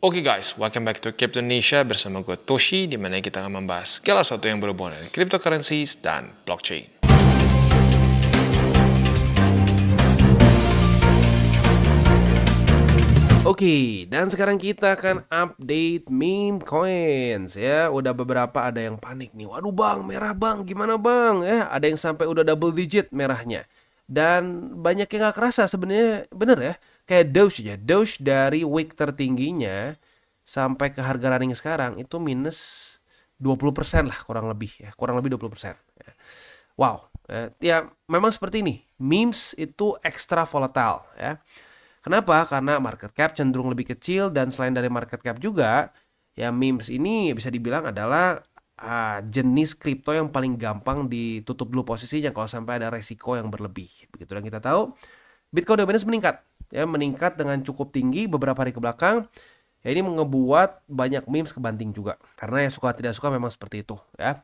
Oke guys, welcome back to Crypto Indonesia bersama gue Toshi, di mana kita akan membahas segala sesuatu yang berhubungan dengan cryptocurrencies dan blockchain. Oke, dan sekarang kita akan update meme coins ya. Udah beberapa ada yang panik nih. Waduh bang, merah bang, gimana bang? Ya, ada yang sampai udah double digit merahnya. Dan banyak yang gak kerasa sebenarnya, bener ya. Kayak Doge ya, Doge dari week tertingginya sampai ke harga running sekarang itu minus 20% lah kurang lebih ya. Kurang lebih 20%. Ya. Wow, ya memang seperti ini. Memes itu extra volatile ya. Kenapa? Karena market cap cenderung lebih kecil dan selain dari market cap juga, ya memes ini bisa dibilang adalah jenis kripto yang paling gampang ditutup dulu posisinya kalau sampai ada resiko yang berlebih. Begitu dan kita tahu Bitcoin dominance meningkat, ya meningkat dengan cukup tinggi beberapa hari ke belakang. Ya ini ngebuat banyak memes kebanting juga karena yang suka tidak suka memang seperti itu ya.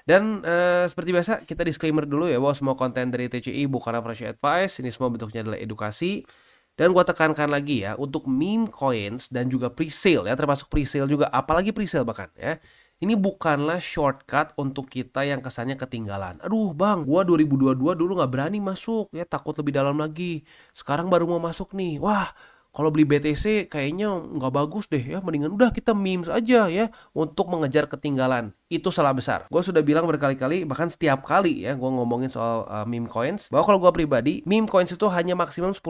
Dan seperti biasa kita disclaimer dulu ya bahwa semua konten dari TCI bukanlah financial advice, ini semua bentuknya adalah edukasi. Dan gue tekankan lagi ya untuk meme coins dan juga pre-sale ya, termasuk pre-sale juga, apalagi pre-sale bahkan ya. Ini bukanlah shortcut untuk kita yang kesannya ketinggalan. Aduh bang, gua 2022 dulu nggak berani masuk ya, takut lebih dalam lagi. Sekarang baru mau masuk nih. Wah, kalau beli BTC kayaknya nggak bagus deh ya. Mendingan udah kita memes aja ya untuk mengejar ketinggalan. Itu salah besar. Gue sudah bilang berkali-kali, bahkan setiap kali ya gue ngomongin soal meme coins, bahwa kalau gue pribadi, meme coins itu hanya maksimum 10%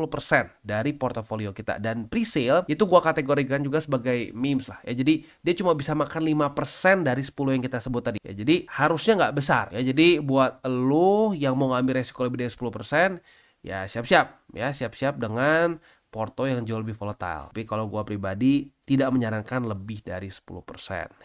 dari portofolio kita. Dan pre-sale itu gue kategorikan juga sebagai memes lah ya. Jadi dia cuma bisa makan 5% dari 10 yang kita sebut tadi ya. Jadi harusnya nggak besar ya. Jadi buat lo yang mau ngambil resiko lebih dari 10%, ya siap-siap ya, siap-siap dengan porto yang jauh lebih volatile. Tapi kalau gue pribadi tidak menyarankan lebih dari 10%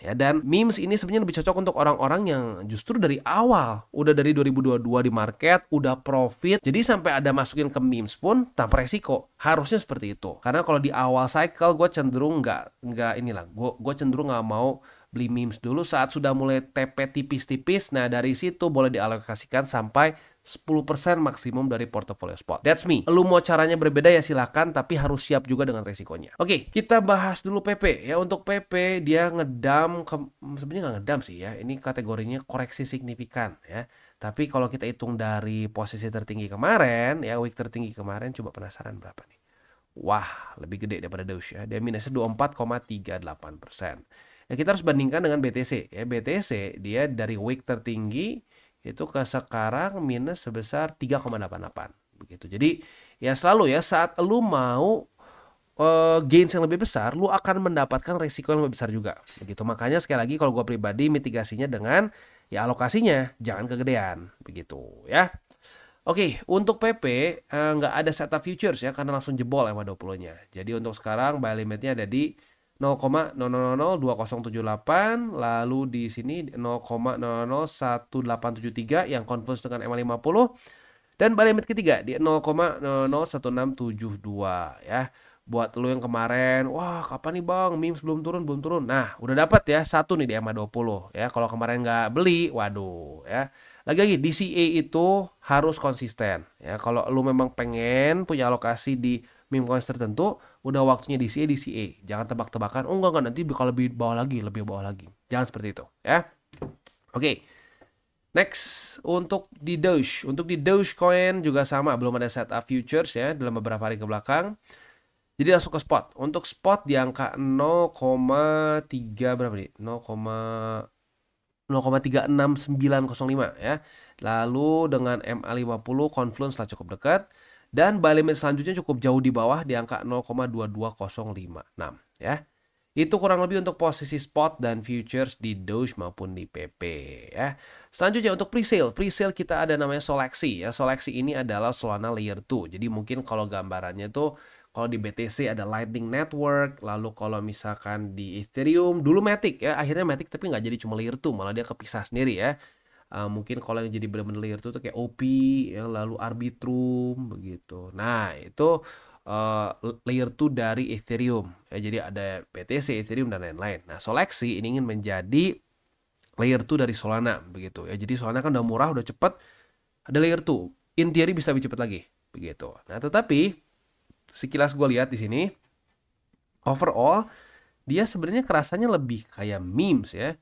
ya. Dan memes ini sebenarnya lebih cocok untuk orang-orang yang justru dari awal udah dari 2022 di market udah profit, jadi sampai ada masukin ke memes pun tanpa resiko. Harusnya seperti itu. Karena kalau di awal cycle gue cenderung nggak inilah, gue cenderung nggak mau beli memes dulu. Saat sudah mulai TP tipis-tipis, nah dari situ boleh dialokasikan sampai 10% maksimum dari portofolio spot. That's me. Lu mau caranya berbeda ya silakan, tapi harus siap juga dengan resikonya. Oke, kita bahas dulu PP ya. Untuk PP dia ngedam, sebenarnya nggak ngedam sih ya. Ini kategorinya koreksi signifikan ya. Tapi kalau kita hitung dari posisi tertinggi kemarin ya, week tertinggi kemarin, coba penasaran berapa nih? Wah, lebih gede daripada Doge ya. Dia minusnya 24,38%. Ya kita harus bandingkan dengan BTC ya. BTC dia dari week tertinggi itu ke sekarang minus sebesar 3,88 begitu. Jadi ya selalu ya saat lu mau gains yang lebih besar, lu akan mendapatkan resiko yang lebih besar juga begitu. Makanya sekali lagi kalau gue pribadi mitigasinya dengan ya alokasinya jangan kegedean begitu ya. Oke, untuk PP nggak ada setup futures ya karena langsung jebol MA20-nya. Jadi untuk sekarang buy limitnya ada di 0,002078, lalu di sini 0,001873 yang confluence dengan MA50, dan buy limit ketiga di 0,001672 ya. Buat lo yang kemarin, wah kapan nih bang, memes belum turun. Nah udah dapat ya satu nih di MA20 ya. Kalau kemarin nggak beli, waduh ya. Lagi-lagi DCA itu harus konsisten ya. Kalau lo memang pengen punya alokasi di meme coins tertentu, udah waktunya DCA. Jangan tebak-tebakan, oh enggak nanti kalau lebih bawah lagi. Jangan seperti itu ya. Oke. Next, untuk di Dogecoin juga sama, belum ada setup futures ya dalam beberapa hari ke belakang. Jadi langsung ke spot. Untuk spot di angka 0,3 berapa nih? 0,36905 ya. Lalu dengan MA50 confluence lah cukup dekat. Dan buy limit selanjutnya cukup jauh di bawah di angka 0,22056 ya. Itu kurang lebih untuk posisi spot dan futures di Doge maupun di PP ya. Selanjutnya untuk pre-sale kita ada namanya Solexi ya. Solexi ini adalah Solana Layer 2. Jadi mungkin kalau gambarannya tuh kalau di BTC ada Lightning Network, lalu kalau misalkan di Ethereum dulu Matic ya, akhirnya Matic tapi nggak jadi cuma Layer 2, malah dia kepisah sendiri ya. Mungkin kalau yang jadi benar-benar layer 2 tuh kayak OP ya, lalu Arbitrum begitu. Nah itu layer 2 dari Ethereum ya, jadi ada BTC, Ethereum dan lain-lain. Nah Solexi ini ingin menjadi layer 2 dari Solana begitu ya. Jadi Solana kan udah murah, udah cepet, ada layer 2 in theory bisa lebih cepet lagi begitu. Nah tetapi sekilas gue lihat di sini overall dia sebenarnya kerasanya lebih kayak memes ya.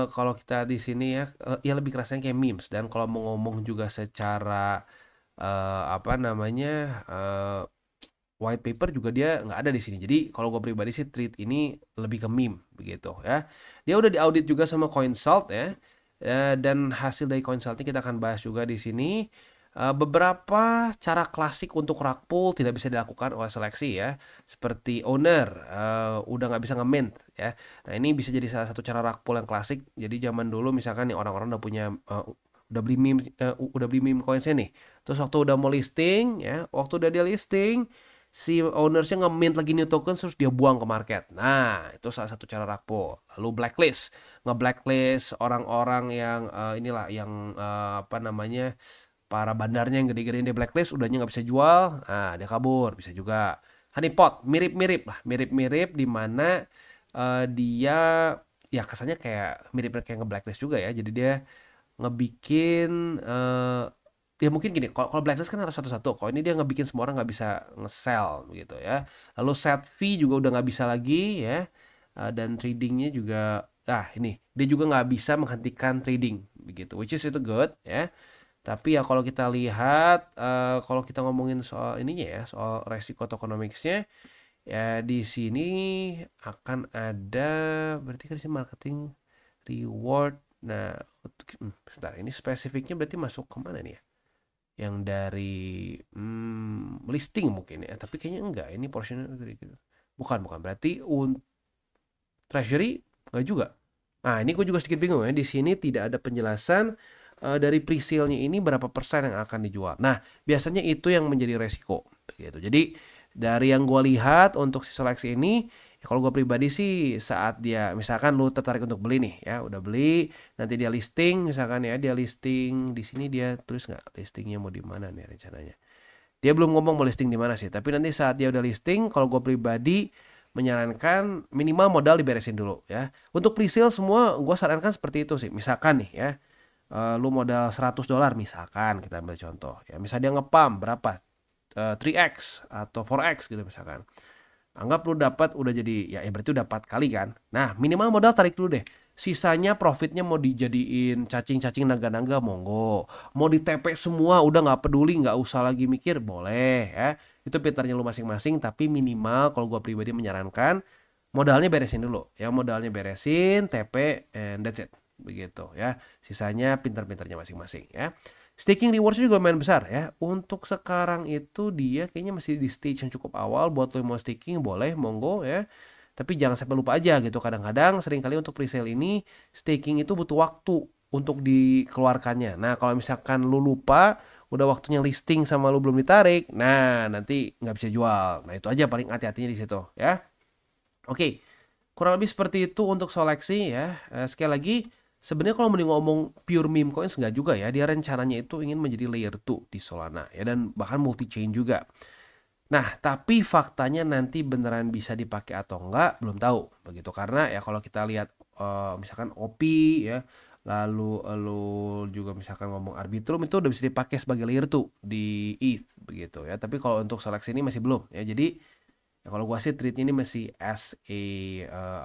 Kalau kita di sini ya, ya lebih kerasanya kayak memes. Dan kalau mau ngomong juga secara apa namanya, white paper juga dia nggak ada di sini. Jadi kalau gue pribadi sih treat ini lebih ke meme begitu ya. Dia udah diaudit juga sama Coinsalt ya. Dan hasil dari Coinsalt ini kita akan bahas juga di sini. Beberapa cara klasik untuk rug pull tidak bisa dilakukan oleh seleksi ya, seperti owner udah nggak bisa nge-mint ya. Nah ini bisa jadi salah satu cara rug pull yang klasik. Jadi zaman dulu misalkan nih orang-orang udah punya udah beli meme coinsnya nih, terus waktu udah mau listing ya, waktu udah dia listing si ownersnya nge-mint lagi new token terus dia buang ke market. Nah itu salah satu cara rug pull. Lalu blacklist, nge-blacklist orang-orang yang inilah yang apa namanya, para bandarnya yang gede-gedein di blacklist, udahnya nggak bisa jual, nah dia kabur, bisa juga. Honeypot mirip-mirip lah, mirip-mirip di mana dia ya kesannya kayak mirip kayak nge-blacklist juga ya. Jadi dia ngebikin ya mungkin gini, kalau blacklist kan harus satu-satu. Kalau ini dia ngebikin semua orang nggak bisa nge-sell gitu ya. Lalu set fee juga udah nggak bisa lagi ya. Dan tradingnya juga, ini dia juga nggak bisa menghentikan trading begitu, which is itu good ya. Tapi ya kalau kita lihat, kalau kita ngomongin soal ininya ya, soal resiko tokenomicsnya, ya di sini akan ada, berarti kan di sini marketing reward. Nah, sebentar, ini spesifiknya berarti masuk ke mana nih ya? Yang dari listing mungkin ya, tapi kayaknya enggak. Ini portionnya gitu. Bukan, berarti treasury enggak juga. Nah, ini gue juga sedikit bingung ya. Di sini tidak ada penjelasan dari pre-sale-nya ini berapa persen yang akan dijual. Nah, biasanya itu yang menjadi resiko gitu. Jadi dari yang gue lihat untuk si seleksi ini, ya kalau gue pribadi sih saat dia misalkan lu tertarik untuk beli nih ya, udah beli, nanti dia listing misalkan ya, dia listing di sini, dia tulis nggak listingnya mau di mana nih rencananya. Dia belum ngomong mau listing di mana sih, tapi nanti saat dia udah listing, kalau gue pribadi menyarankan minimal modal diberesin dulu ya. Untuk pre-sale semua gue sarankan seperti itu sih. Misalkan nih ya, lu modal $100 misalkan, kita ambil contoh ya, misal dia ngepam berapa, 3x atau 4x gitu misalkan, anggap lu dapat udah jadi ya, berarti udah 4 kali kan. Nah minimal modal tarik dulu deh, sisanya profitnya mau dijadiin cacing-cacing naga-naga monggo, mau di TP semua udah nggak peduli, nggak usah lagi mikir, boleh ya, itu pintarnya lu masing-masing. Tapi minimal kalau gua pribadi menyarankan modalnya beresin dulu ya, modalnya beresin, TP, and that's it begitu ya, sisanya pintar-pintarnya masing-masing ya. Staking rewards juga lumayan besar ya. Untuk sekarang itu dia kayaknya masih di stage yang cukup awal. Buat lo mau staking boleh, monggo ya. Tapi jangan sampai lupa aja gitu. Kadang-kadang seringkali untuk presale ini staking itu butuh waktu untuk dikeluarkannya. Nah kalau misalkan lu lupa, udah waktunya listing sama lu belum ditarik, nah nanti nggak bisa jual. Nah itu aja paling hati-hatinya di situ ya. Oke, kurang lebih seperti itu untuk seleksi ya. Sekali lagi, sebenarnya kalau mending ngomong pure meme coins nggak juga ya. Dia rencananya itu ingin menjadi layer 2 di Solana ya, dan bahkan multi chain juga. Nah, tapi faktanya nanti beneran bisa dipakai atau enggak belum tahu begitu, karena ya kalau kita lihat misalkan OP ya, lalu juga misalkan ngomong Arbitrum itu udah bisa dipakai sebagai layer 2 di ETH begitu ya. Tapi kalau untuk seleksi ini masih belum ya. Jadi ya kalau gua sih treatnya ini masih as a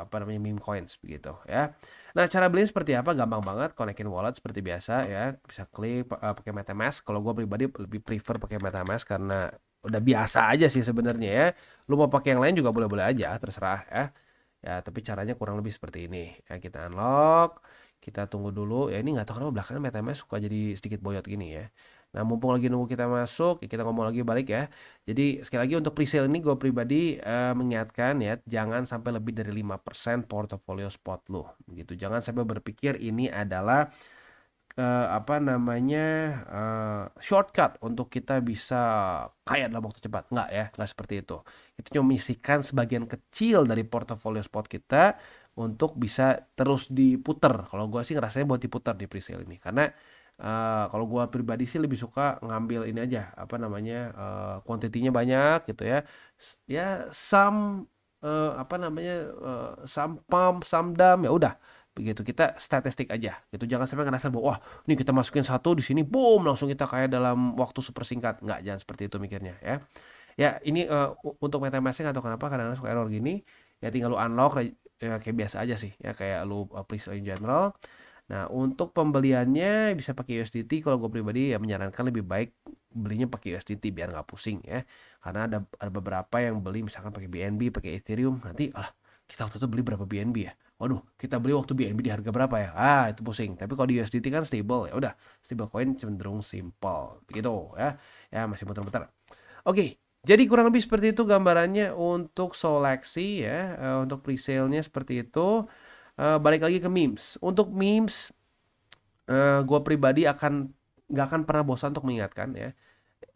apa namanya, meme coins begitu ya. Nah cara belinya seperti apa? Gampang banget, konekin wallet seperti biasa ya. Bisa klik pakai MetaMask. Kalau gua pribadi lebih prefer pakai MetaMask karena udah biasa aja sih sebenarnya ya. Lu mau pakai yang lain juga boleh-boleh aja, terserah ya. Ya tapi caranya kurang lebih seperti ini ya. Kita unlock, kita tunggu dulu ya. Ini nggak tahu kenapa belakangan MetaMask suka jadi sedikit boyot gini ya. Nah mumpung lagi nunggu kita masuk, ya kita ngomong lagi balik ya. Jadi sekali lagi untuk presale ini gue pribadi mengingatkan ya, jangan sampai lebih dari 5% portofolio spot lo begitu. Jangan sampai berpikir ini adalah apa namanya, shortcut untuk kita bisa kaya dalam waktu cepat. Nggak ya, nggak seperti itu. Kita cuma menyisihkan sebagian kecil dari portofolio spot kita untuk bisa terus diputer. Kalau gue sih ngerasanya buat diputer di presale ini, karena kalau gue pribadi sih lebih suka ngambil ini aja, apa namanya, kuantitinya banyak gitu ya. Ya apa namanya, some pump, some dump, ya udah begitu, kita statistik aja gitu. Jangan sampai ngerasa bahwa wah ini kita masukin satu di sini boom langsung kita kayak dalam waktu super singkat. Nggak, jangan seperti itu mikirnya ya. Ya ini untuk MetaMask atau kenapa kadang-kadang suka error gini Ya tinggal lu unlock ya, kayak biasa aja sih ya, kayak lu pre-sale in general. Nah, untuk pembeliannya bisa pakai USDT. Kalau gue pribadi ya menyarankan lebih baik belinya pakai USDT biar nggak pusing ya. Karena ada beberapa yang beli misalkan pakai BNB, pakai Ethereum, nanti kita waktu itu beli berapa BNB ya? Waduh, kita beli waktu BNB di harga berapa ya? Itu pusing. Tapi kalau di USDT kan stable ya udah, stable coin cenderung simple begitu ya. Ya masih muter-muter. Oke, jadi kurang lebih seperti itu gambarannya untuk seleksi ya, untuk presale-nya seperti itu. Balik lagi ke memes. Untuk memes, gue pribadi nggak akan pernah bosan untuk mengingatkan ya.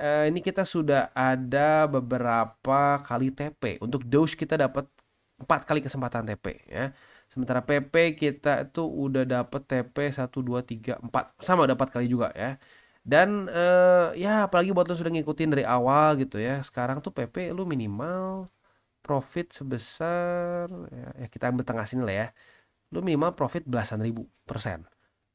Ini kita sudah ada beberapa kali TP. Untuk Doge kita dapat 4 kali kesempatan TP ya. Sementara PP kita itu udah dapat TP 1, 2, 3, 4. Sama dapat kali juga ya. Dan ya apalagi buat lo sudah ngikutin dari awal gitu ya. Sekarang tuh PP lu minimal profit sebesar ya kita ambil tengah sini lah ya. Lu minimal profit belasan ribu persen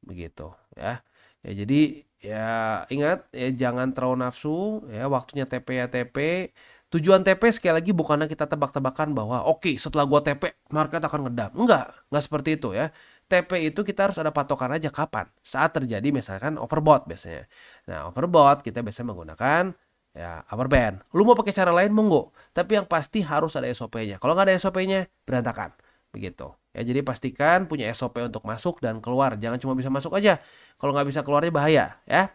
begitu ya. Ya jadi ya ingat ya jangan terlalu nafsu ya, waktunya TP ya TP. Tujuan TP sekali lagi bukannya kita tebak-tebakan bahwa oke, setelah gua TP market akan ngedam. Enggak seperti itu ya. TP itu kita harus ada patokan aja kapan. Saat terjadi misalkan overbought biasanya. Nah, overbought kita biasanya menggunakan ya upper band. Lu mau pakai cara lain monggo, tapi yang pasti harus ada SOP-nya. Kalau nggak ada SOP-nya berantakan. Begitu. Ya, jadi pastikan punya SOP untuk masuk dan keluar. Jangan cuma bisa masuk aja. Kalau nggak bisa keluarnya bahaya ya.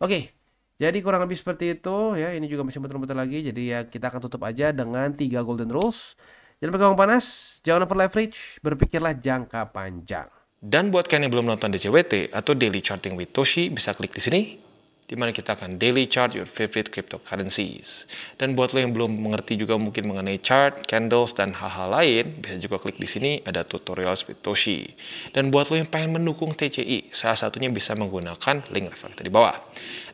Oke. Jadi kurang lebih seperti itu ya. Ini juga masih muter-muter lagi. Jadi ya kita akan tutup aja dengan 3 golden rules. Jangan pakai uang panas, jangan over leverage, berpikirlah jangka panjang. Dan buat kalian yang belum nonton DCWT atau Daily Charting with Toshi, bisa klik di sini, di mana kita akan daily chart your favorite cryptocurrencies. Dan buat lo yang belum mengerti juga mungkin mengenai chart, candles, dan hal-hal lain, bisa juga klik di sini ada tutorials with Toshi. Dan buat lo yang pengen mendukung TCI, salah satunya bisa menggunakan link reflektor di bawah.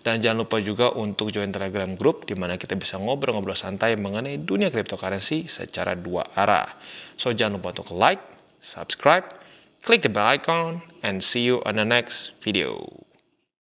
Dan jangan lupa juga untuk join Telegram group, di mana kita bisa ngobrol-ngobrol santai mengenai dunia cryptocurrency secara 2 arah. So jangan lupa untuk like, subscribe, click the bell icon, and see you on the next video.